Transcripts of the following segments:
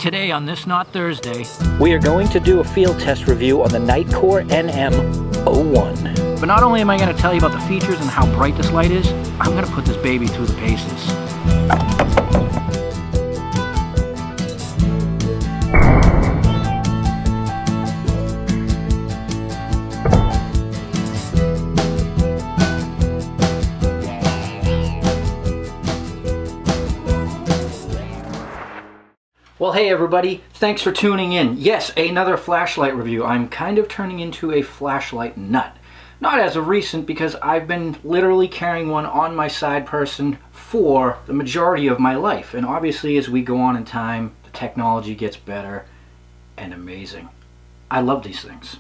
Today on This Not Thursday, we are going to do a field test review on the Nitecore NM01. But not only am I going to tell you about the features and how bright this light is, I'm going to put this baby through the paces. Well, hey everybody, thanks for tuning in. Yes, another flashlight review. I'm kind of turning into a flashlight nut. Not as of recent, because I've been literally carrying one on my side person for the majority of my life. And obviously as we go on in time, the technology gets better and amazing. I love these things.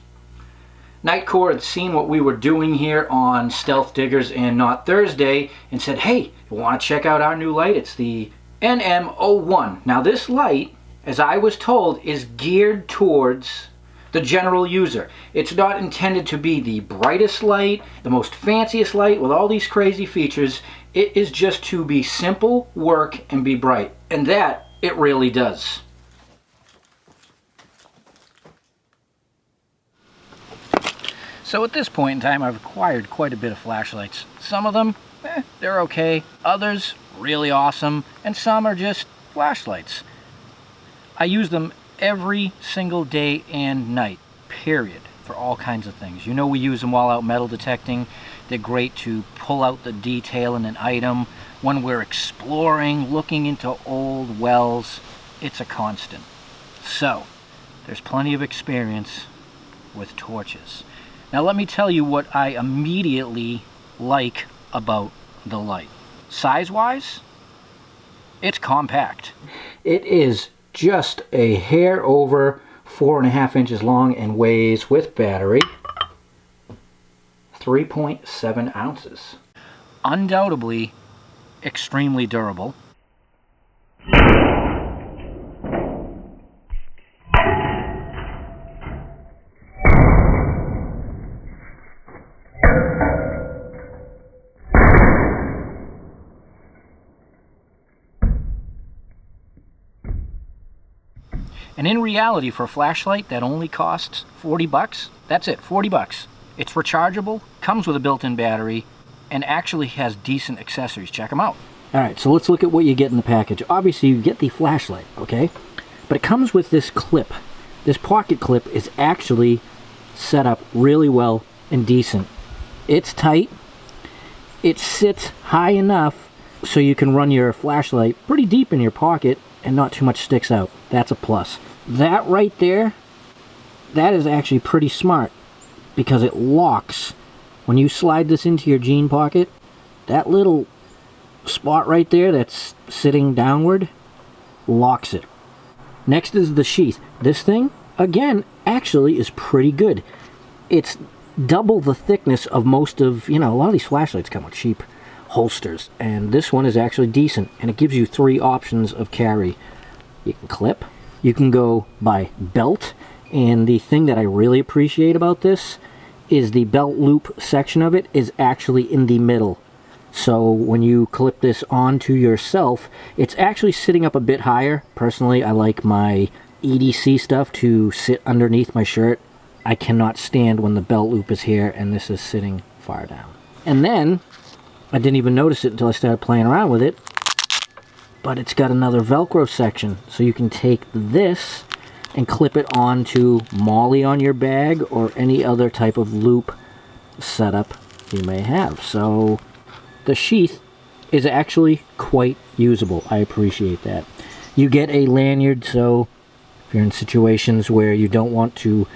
Nitecore had seen what we were doing here on Stealth Diggers and Not Thursday and said, hey, you want to check out our new light? It's the NM01. Now this light, as I was told, is geared towards the general user. It's not intended to be the brightest light, the most fanciest light with all these crazy features. It is just to be simple, work, and be bright. And that it really does. So at this point in time, I've acquired quite a bit of flashlights. Some of them, they're okay. Others, really awesome. And some are just flashlights. I use them every single day and night, period, for all kinds of things. You know, we use them while out metal detecting. They're great to pull out the detail in an item. When we're exploring, looking into old wells, it's a constant. So, there's plenty of experience with torches. Now let me tell you what I immediately like about the light. Size-wise, it's compact. It is just a hair over 4.5 inches long and weighs, with battery, 3.7 ounces. Undoubtedly extremely durable. And in reality, for a flashlight that only costs 40 bucks, that's it, 40 bucks. It's rechargeable, comes with a built-in battery, and actually has decent accessories. Check them out. All right, so let's look at what you get in the package. Obviously, you get the flashlight, okay? But it comes with this clip. This pocket clip is actually set up really well and decent. It's tight. It sits high enough so you can run your flashlight pretty deep in your pocket and not too much sticks out. That's a plus. That right there, that is actually pretty smart because it locks. When you slide this into your jean pocket, that little spot right there that's sitting downward locks it. Next is the sheath. This thing, again, actually is pretty good. It's double the thickness of most of, a lot of these flashlights come with cheap holsters, and this one is actually decent, and it gives you 3 options of carry. You can clip, you can go by belt, and the thing that I really appreciate about this is the belt loop section of it is actually in the middle. So when you clip this onto yourself, it's actually sitting up a bit higher. Personally, I like my EDC stuff to sit underneath my shirt. I cannot stand when the belt loop is here and this is sitting far down. And then I didn't even notice it until I started playing around with it, but it's got another Velcro section, so you can take this and clip it onto MOLLE on your bag or any other type of loop setup you may have. So the sheath is actually quite usable. I appreciate that. You get a lanyard, so if you're in situations where you don't want to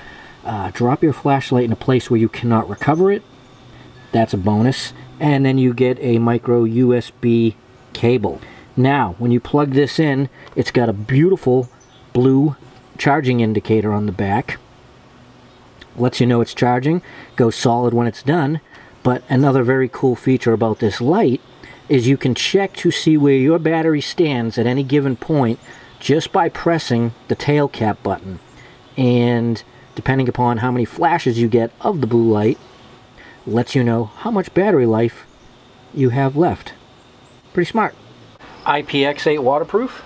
drop your flashlight in a place where you cannot recover it, that's a bonus. And then you get a micro USB cable. Now, when you plug this in, it's got a beautiful blue charging indicator on the back. Lets you know it's charging, goes solid when it's done. But another very cool feature about this light is you can check to see where your battery stands at any given point just by pressing the tail cap button. And depending upon how many flashes you get of the blue light, lets you know how much battery life you have left. Pretty smart. IPX8 waterproof.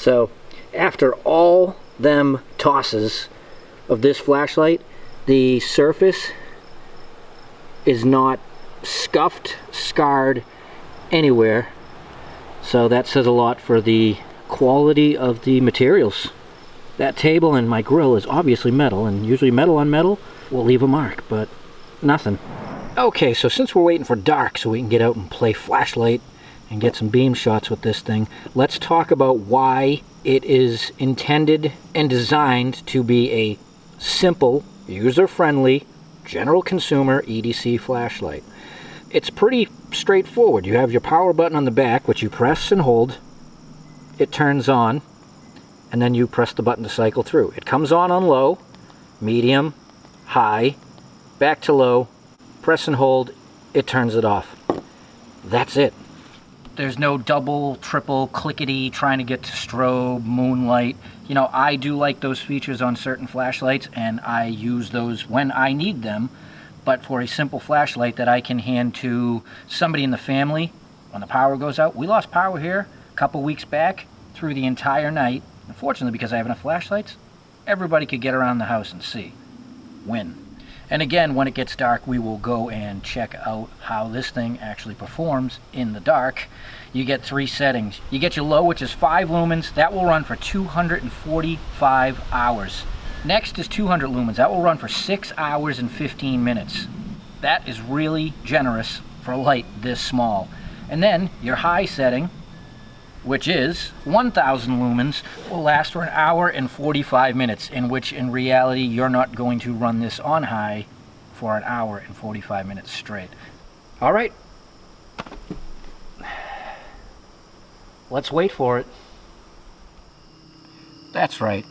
So after all them tosses of this flashlight, the surface is not scuffed, scarred anywhere. So that says a lot for the quality of the materials. That table and my grill is obviously metal, and usually metal on metal will leave a mark, but nothing. Okay, so since we're waiting for dark so we can get out and play flashlight and get some beam shots with this thing, let's talk about why it is intended and designed to be a simple, user-friendly, general consumer EDC flashlight. It's pretty straightforward. You have your power button on the back, which you press and hold. It turns on, and then you press the button to cycle through. It comes on low, medium, high, back to low, press and hold, it turns it off. That's it. There's no double, triple, clickety trying to get to strobe, moonlight. You know, I do like those features on certain flashlights, and I use those when I need them. But for a simple flashlight that I can hand to somebody in the family when the power goes out. We lost power here a couple weeks back through the entire night. Unfortunately, because I have enough flashlights, everybody could get around the house and see. Win. And again, when it gets dark, we will go and check out how this thing actually performs in the dark. You get 3 settings. You get your low, which is 5 lumens. That will run for 245 hours. Next is 200 lumens. That will run for 6 hours and 15 minutes. That is really generous for a light this small. And then your high setting, which is 1000 lumens, will last for 1 hour and 45 minutes, in which in reality you're not going to run this on high for 1 hour and 45 minutes straight. All right, let's wait for it. That's right,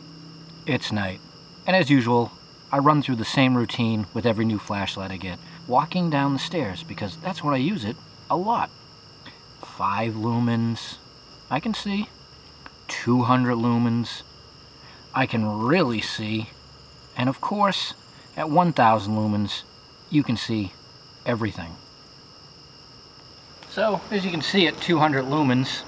it's night. And as usual, I run through the same routine with every new flashlight I get. Walking down the stairs, because that's when I use it a lot. 5 lumens, I can see. 200 lumens, I can really see. And of course, at 1000 lumens, you can see everything. So, as you can see at 200 lumens,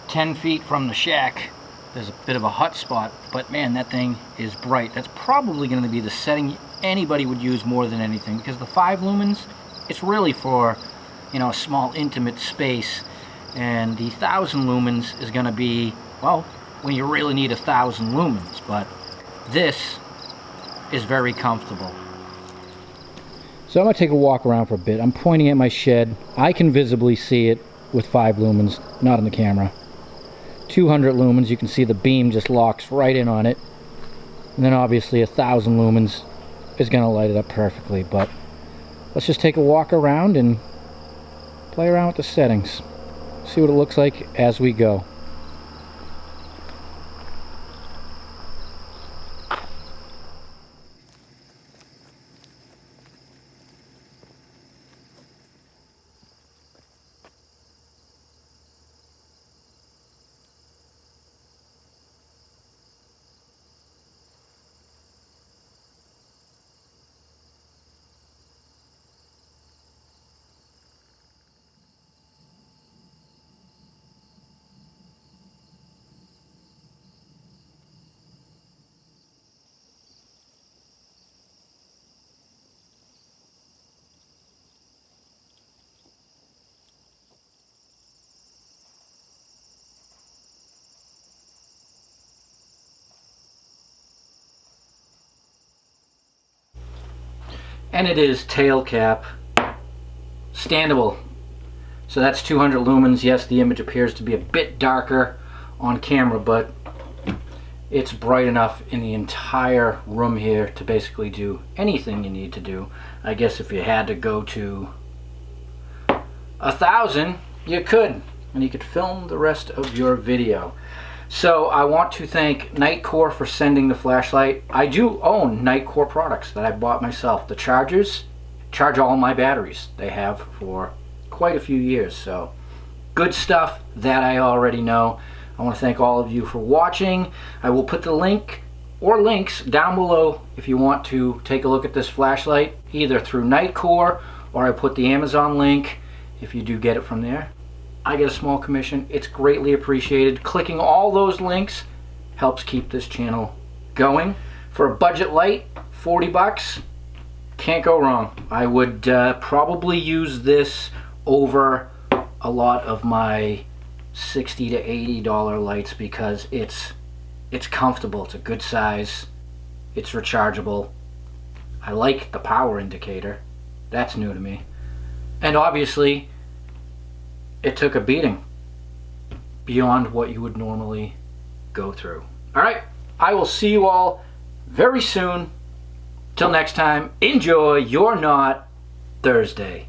10 feet from the shack, there's a bit of a hot spot, but man, that thing is bright. That's probably going to be the setting anybody would use more than anything, because the 5 lumens, it's really for, you know, a small intimate space. And the 1000 lumens is going to be, well, when you really need 1000 lumens, but this is very comfortable. So I'm going to take a walk around for a bit. I'm pointing at my shed. I can visibly see it with 5 lumens, not in the camera. 200 lumens, you can see the beam just locks right in on it. And then obviously 1000 lumens is going to light it up perfectly, but let's just take a walk around and play around with the settings. See what it looks like as we go. And it is tail cap standable. So that's 200 lumens. Yes, the image appears to be a bit darker on camera, but it's bright enough in the entire room here to basically do anything you need to do. I guess if you had to go to 1000, you could, and you could film the rest of your video. So I want to thank Nitecore for sending the flashlight. I do own Nitecore products that I bought myself. The chargers charge all my batteries. They have for quite a few years. So good stuff that I already know. I want to thank all of you for watching. I will put the link or links down below if you want to take a look at this flashlight, either through Nitecore or I put the Amazon link if you do get it from there. I get a small commission. It's greatly appreciated. Clicking all those links helps keep this channel going. For a budget light, 40 bucks, can't go wrong. I would probably use this over a lot of my $60 to $80 lights because it's comfortable. It's a good size. It's rechargeable. I like the power indicator. That's new to me. And obviously, it took a beating beyond what you would normally go through. All right, I will see you all very soon. Till next time, enjoy your Not Thursday.